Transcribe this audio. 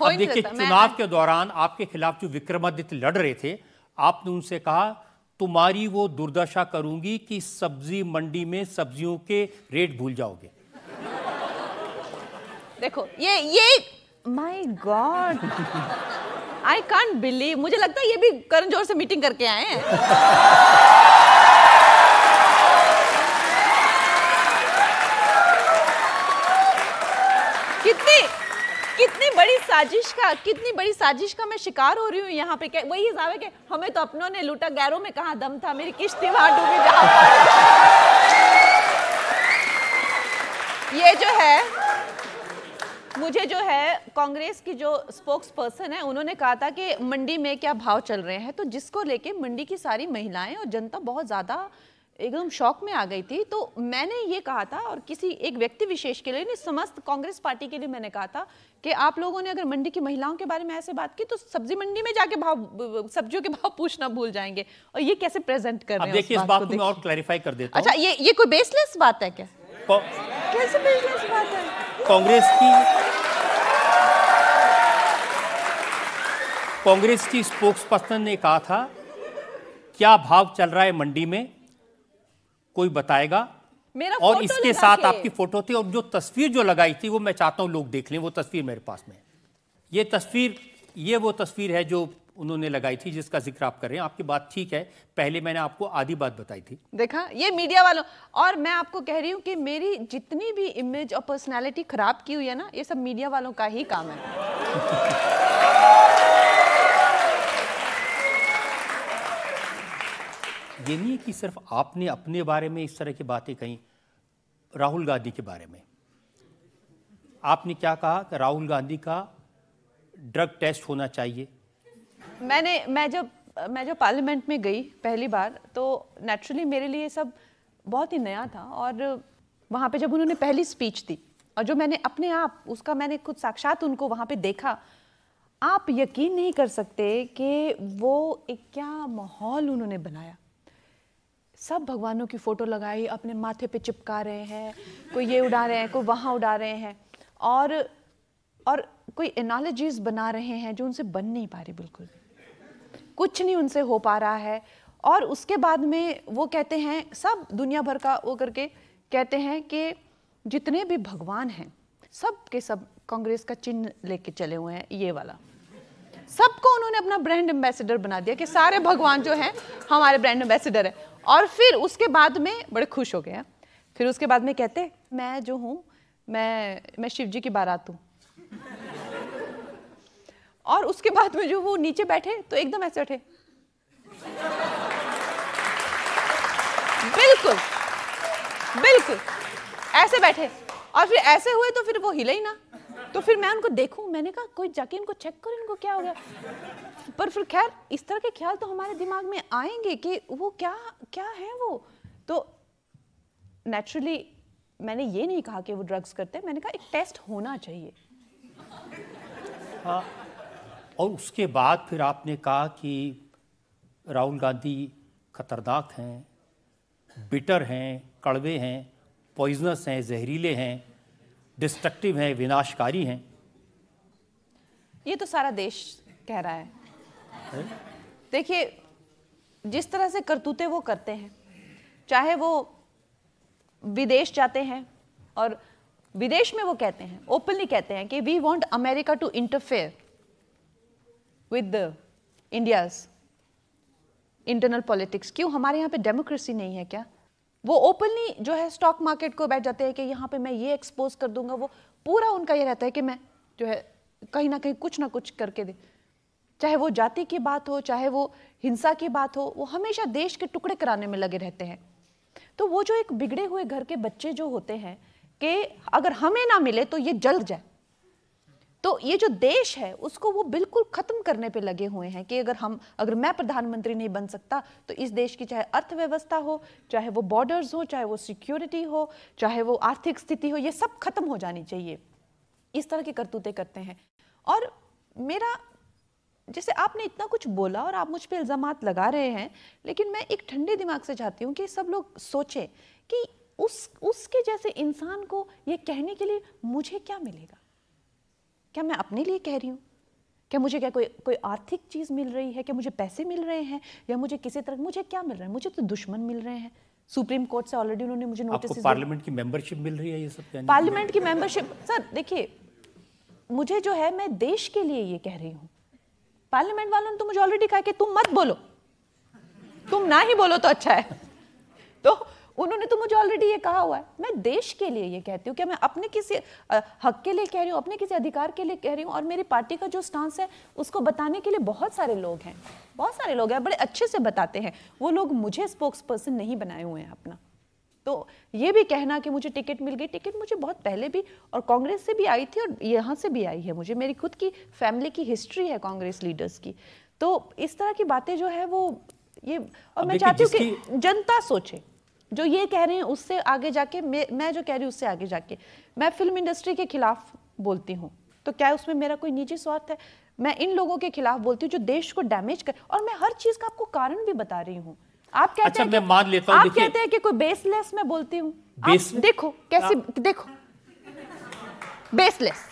अब देखिए, चुनाव के दौरान आपके खिलाफ जो विक्रमादित्य लड़ रहे थे, आपने उनसे कहा तुम्हारी वो दुर्दशा करूंगी कि सब्जी मंडी में सब्जियों के रेट भूल जाओगे। देखो ये my God, I can't believe, मुझे लगता है ये भी करण जौहर से मीटिंग करके आए हैं। कितनी बड़ी साजिश का मैं शिकार हो रही हूँ यहाँ पे। वही हिसाब है कि हमें तो अपनों ने लूटा, गैरों में कहाँ दम था, मेरी किश्ती वहां डूबी जहां। ये जो है, मुझे जो है कांग्रेस की जो स्पोक्स पर्सन है उन्होंने कहा था कि मंडी में क्या भाव चल रहे हैं, तो जिसको लेके मंडी की सारी महिलाएं और जनता बहुत ज्यादा एकदम शॉक में आ गई थी। तो मैंने ये कहा था, और किसी एक व्यक्ति विशेष के लिए नहीं, समस्त कांग्रेस पार्टी के लिए मैंने कहा था कि आप लोगों ने अगर मंडी की महिलाओं के बारे में ऐसे बात की तो सब्जी मंडी में जाके भाव, सब्जियों के भाव पूछना भूल जाएंगे। और ये कैसे प्रेजेंट कर रहे हैं? देखिए, इस बात को मैं और क्लैरिफाई कर देता हूं। अच्छा, ये कोई बेसलेस बात है क्या? कैसे बेसलेस बात है? कांग्रेस की स्पोक्स पर्सन ने कहा था क्या भाव चल रहा है मंडी में, कोई बताएगा। मेरा और इसके साथ आपकी फोटो थी, और जो तस्वीर जो लगाई थी वो मैं चाहता हूं लोग देख लें। वो तस्वीर मेरे पास में, ये तस्वीर, ये वो तस्वीर है जो उन्होंने लगाई थी, जिसका जिक्र आप कर रहे हैं। आपकी बात ठीक है, पहले मैंने आपको आधी बात बताई थी। देखा, ये मीडिया वालों, और मैं आपको कह रही हूं कि मेरी जितनी भी इमेज और पर्सनैलिटी खराब की हुई है ना, ये सब मीडिया वालों का ही काम है। ये नहीं है कि सिर्फ आपने अपने बारे में इस तरह की बातें कही। राहुल गांधी के बारे में आपने क्या कहा कि राहुल गांधी का ड्रग टेस्ट होना चाहिए। मैं जब पार्लियामेंट में गई पहली बार, तो नेचुरली मेरे लिए सब बहुत ही नया था। और वहाँ पे जब उन्होंने पहली स्पीच दी, और जो मैंने अपने आप उसका मैंने खुद साक्षात उनको वहाँ पे देखा, आप यकीन नहीं कर सकते कि वो एक क्या माहौल उन्होंने बनाया। सब भगवानों की फोटो लगाई, अपने माथे पे चिपका रहे हैं, कोई ये उड़ा रहे हैं, कोई वहाँ उड़ा रहे हैं, और कोई एनालॉजीज बना रहे हैं जो उनसे बन नहीं पा रही, बिल्कुल कुछ नहीं उनसे हो पा रहा है। और उसके बाद में वो कहते हैं, सब दुनिया भर का वो करके कहते हैं कि जितने भी भगवान हैं सब के सब कांग्रेस का चिन्ह लेके चले हुए हैं, ये वाला। सबको उन्होंने अपना ब्रांड एम्बेसडर बना दिया कि सारे भगवान जो हैं हमारे ब्रांड एम्बेसडर है। और फिर उसके बाद में बड़े खुश हो गए हैं। फिर उसके बाद में कहते, मैं जो हूं, मैं शिव जी की बारात हूं। और उसके बाद में जो वो नीचे बैठे तो एकदम ऐसे बैठे, बिल्कुल बिल्कुल ऐसे बैठे, और फिर ऐसे हुए तो फिर वो हिले ही ना। तो फिर मैं उनको देखूं, मैंने कहा कोई जाके इनको चेक करो, इनको क्या हो गया। पर फिर खैर, इस तरह के ख्याल तो हमारे दिमाग में आएंगे कि वो क्या क्या है वो। तो नेचुरली मैंने ये नहीं कहा कि वो ड्रग्स करते, मैंने कहा एक टेस्ट होना चाहिए। हाँ, और उसके बाद फिर आपने कहा कि राहुल गांधी खतरनाक हैं, बिटर हैं, कड़वे हैं, पॉइजनस हैं, जहरीले हैं, डिस्ट्रक्टिव हैं, विनाशकारी हैं। ये तो सारा देश कह रहा है। देखिए, जिस तरह से करतूते वो करते हैं, चाहे वो विदेश जाते हैं, और विदेश में वो कहते हैं, ओपनली कहते हैं कि we want America to interfere with India's internal politics. क्यों, हमारे यहाँ पे डेमोक्रेसी नहीं है क्या? वो ओपनली जो है स्टॉक मार्केट को बैठ जाते हैं कि यहाँ पे मैं ये एक्सपोज कर दूंगा। वो पूरा उनका ये रहता है कि मैं जो है कहीं ना कहीं कुछ ना कुछ करके दे। चाहे वो जाति की बात हो, चाहे वो हिंसा की बात हो, वो हमेशा देश के टुकड़े कराने में लगे रहते हैं। तो वो जो एक बिगड़े हुए घर के बच्चे जो होते हैं कि अगर हमें ना मिले तो ये जल जाए, तो ये जो देश है उसको वो बिल्कुल खत्म करने पे लगे हुए हैं कि अगर मैं प्रधानमंत्री नहीं बन सकता तो इस देश की चाहे अर्थव्यवस्था हो, चाहे वो बॉर्डर्स हो, चाहे वो सिक्योरिटी हो, चाहे वो आर्थिक स्थिति हो, ये सब खत्म हो जानी चाहिए। इस तरह के करतूते करते हैं। और मेरा, जैसे आपने इतना कुछ बोला और आप मुझ पे इल्जामात लगा रहे हैं, लेकिन मैं एक ठंडे दिमाग से चाहती हूँ कि सब लोग सोचें कि उसके जैसे इंसान को ये कहने के लिए मुझे क्या मिलेगा। क्या मैं अपने लिए कह रही हूँ? क्या मुझे क्या कोई आर्थिक चीज मिल रही है? क्या मुझे पैसे मिल रहे हैं या मुझे किसी तरह मुझे क्या मिल रहा है? मुझे तो दुश्मन मिल रहे हैं। सुप्रीम कोर्ट से ऑलरेडी उन्होंने मुझे नोटिस। आपको पार्लियामेंट की मेंबरशिप मिल रही है? ये सब कहने पार्लियामेंट की मेंबरशिप सर देखिए, मुझे जो है मैं देश के लिए ये कह रही हूँ। पार्लियामेंट वालों ने तो मुझे ऑलरेडी कहा कि तुम मत बोलो, तुम ना ही बोलो तो अच्छा है। तो उन्होंने तो मुझे ऑलरेडी ये कहा हुआ है। मैं देश के लिए ये कहती हूँ, क्या मैं अपने किसी हक के लिए कह रही हूँ, अपने किसी अधिकार के लिए कह रही हूँ? और मेरी पार्टी का जो स्टांस है उसको बताने के लिए बहुत सारे लोग हैं, बहुत सारे लोग हैं, बड़े अच्छे से बताते हैं। वो लोग मुझे स्पोक्स पर्सन नहीं बनाए हुए हैं अपना। तो ये भी कहना कि मुझे टिकट मिल गई, टिकट मुझे बहुत पहले भी और कांग्रेस से भी आई थी और यहाँ से भी आई है। मुझे मेरी खुद की फैमिली की हिस्ट्री है कांग्रेस लीडर्स की। तो इस तरह की बातें जो है वो ये, और मैं चाहती हूँ कि जनता सोचे। जो ये कह रहे हैं उससे आगे जाके मैं जो कह रही हूँ उससे आगे जाके मैं फिल्म इंडस्ट्री के खिलाफ बोलती हूँ, तो क्या उसमें मेरा कोई निजी स्वार्थ है? मैं इन लोगों के खिलाफ बोलती हूँ जो देश को डैमेज कर, और मैं हर चीज का आपको कारण भी बता रही हूँ। आप कहते हैं, मैं मान लेता हूं, आप कहते हैं कि कोई बेसलेस मैं बोलती हूँ। देखो कैसे, देखो बेसलेस